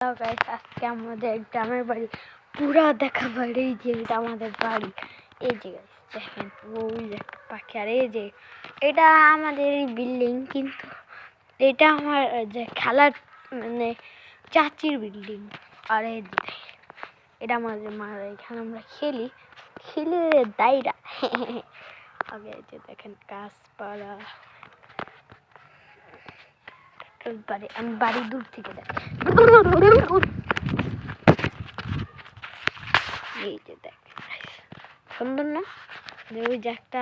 Hello guys, আজকে আমাদের গ্রামের বাড়ি পুরা দেখাবো। এই যে এটা আমাদের বাড়ি। এই যে গাইস দেখেন, ওই যে পাখি, আর এই যে এটা আমাদের বিল্ডিং, কিন্তু এটা আমার যে খেলার মানে চাচির বিল্ডিং। আর এই যে এটা আমাদের মারা, এখানে আমরা খেলি দায়রা। আগে এই যে দেখেন গাছপালা, আমি বাড়ি দূর থেকে দেখি। এই যে দেখেন সুন্দর না? ওই যে একটা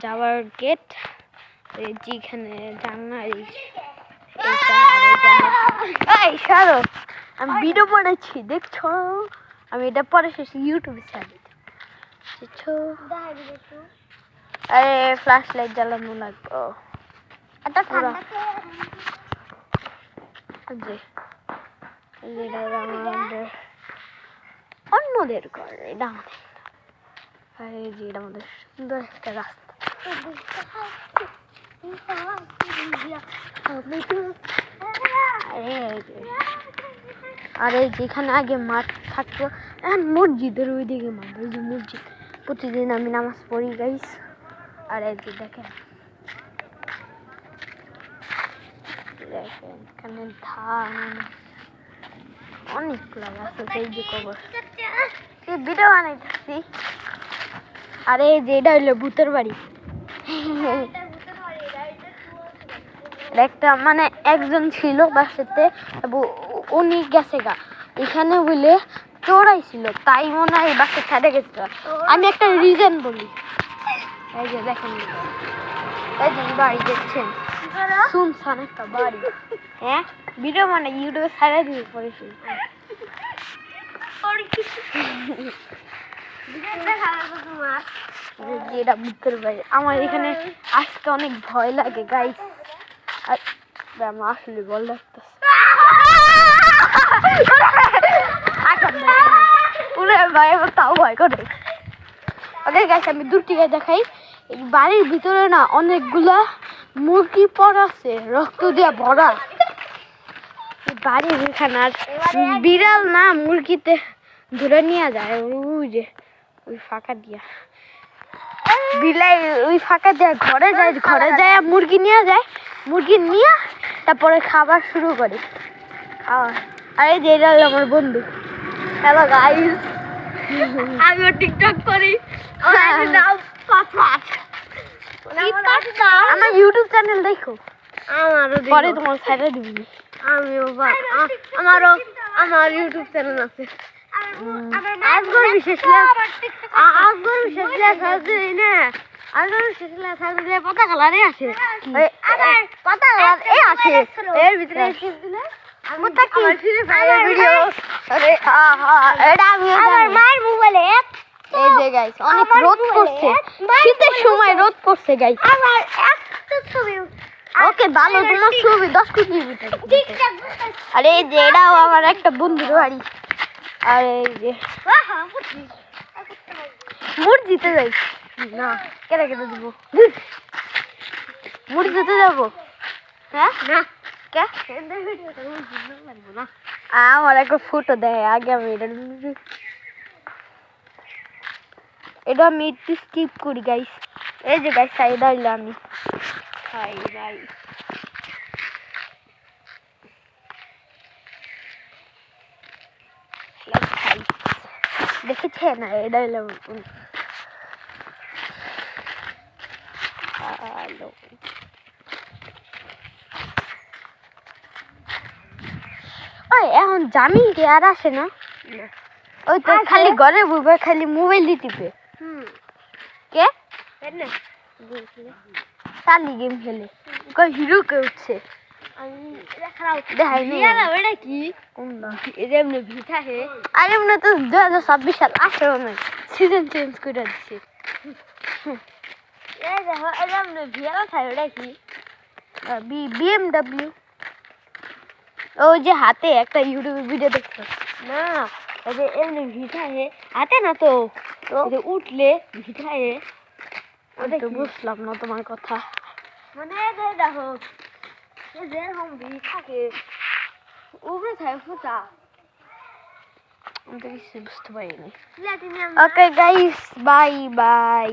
যাওয়ার গেট, যেখানে জানলা, আমি ভিডিও বানাচ্ছি দেখছো? আমি এটা পরে শেষে ইউটিউবে ছাড়ি। আরে ফ্ল্যাশ লাইট জ্বালানো লাগবে। অন্যদের ঘর, এটা আমাদের। আর এই যে এটা আমাদের সুন্দর একটা রাস্তা। আর এই যেখানে আগে মাঠ থাকতো, এখন মসজিদের ওইদিকে মাঠ। ওই যে মসজিদ, প্রতিদিন আমি নামাজ পড়ি গাইস। আর এই যে দেখেন এখানে ধান অনেকগুলো গাছ আছে। এই যে কবর, এই ভিডিও বানাইতেছি। আর এই যে এটা হইলো ভূতের বাড়ি। একটা মানে একজন ছিল বাসাতে, উনি গেছে গা, এখানে বলে চোরাইছিল, তাই মনে হয় বাসা ছেড়ে গেছিল। আমি একটা রিজন বলি। এই যে দেখেন, এই যে বাড়ি দেখছেন, শুনছেন একটা বাড়ি। হ্যাঁ, ভিডিও মানে ইউটিউবে ছাড়া দিয়ে পড়েছি। এটা ভূতের বাড়ি। আমার এখানে আজকে অনেক ভয় লাগে গাইস। আমার আসলে ভয় লাগতেছে। তাও ভয় করে। ওকে গাইস, আমি দূর থেকে দেখাই। এই বাড়ির ভিতরে না অনেকগুলা মুরগি পড়াছে, রক্ত দিয়ে ভরা। বাড়ির এখানে আর বিড়াল না মুরগিতে ধরে নিয়ে যায়। ওই যে ওই ফাঁকা দিয়া বিলাই, ওই ফাঁকা দিয়ে ঘরে যায় মুরগি নিয়ে যায়। মুরগি নিয়ে তারপরে খাবার শুরু করে খাওয়া। আর এই যে এটা আমার বন্ধু। হ্যালো গাইস, আমিও টিকটক করি। আমার ইউটিউব চ্যানেল দেখো, পরে তোমার সাইডে দিবি। আমার ইউটিউব চ্যানেল আছে। পাতা কালারে আছে, পাতা কালার আছে এর ভিতরে। এই যে গাইস অনেক রোদ পড়ছে, শীতের সময় রোদ পড়ছে গাইস। ওকে ভালো, তোমার ছবি 10 কোটি। আর এই যে এটাও আমার একটা বন্ধুর বাড়ি। আর এই যে মুড় জিতে যাই না, কেটে দিব। মুড় জিতে যাবো। হ্যাঁ না, আমার একটা ফটো দেয় আগে। আমি এটা আমি একটু স্কিপ করি গাইস। এই যে গাইস সাইড আইলে আমি খাই ভাই। দেখেছে না, এটা হইলো এখন জামিন কে আর আসে না। ওই তো খালি ঘরে বসে খালি মোবাইল দিতে কে খালি গেম খেলে, হিরো কে উঠছে। আরে এমনি তো 2026 সাল আসেও না, সিজন চেঞ্জ করে দিচ্ছে। BMW। ওই যে হাতে একটা ইউটিউবে ভিডিও দেখছো না, ওই যে এমনি ভিটাহে হাতে না, তো উঠলে ভিটাহে। ওটা বুঝলাম না তোমার কথা। মানে দেখো যেরকম থাকে উপরে থাকে ফুটা আমি তো কিছু বুঝতে পারিনি ওকে গাইস বাই বাই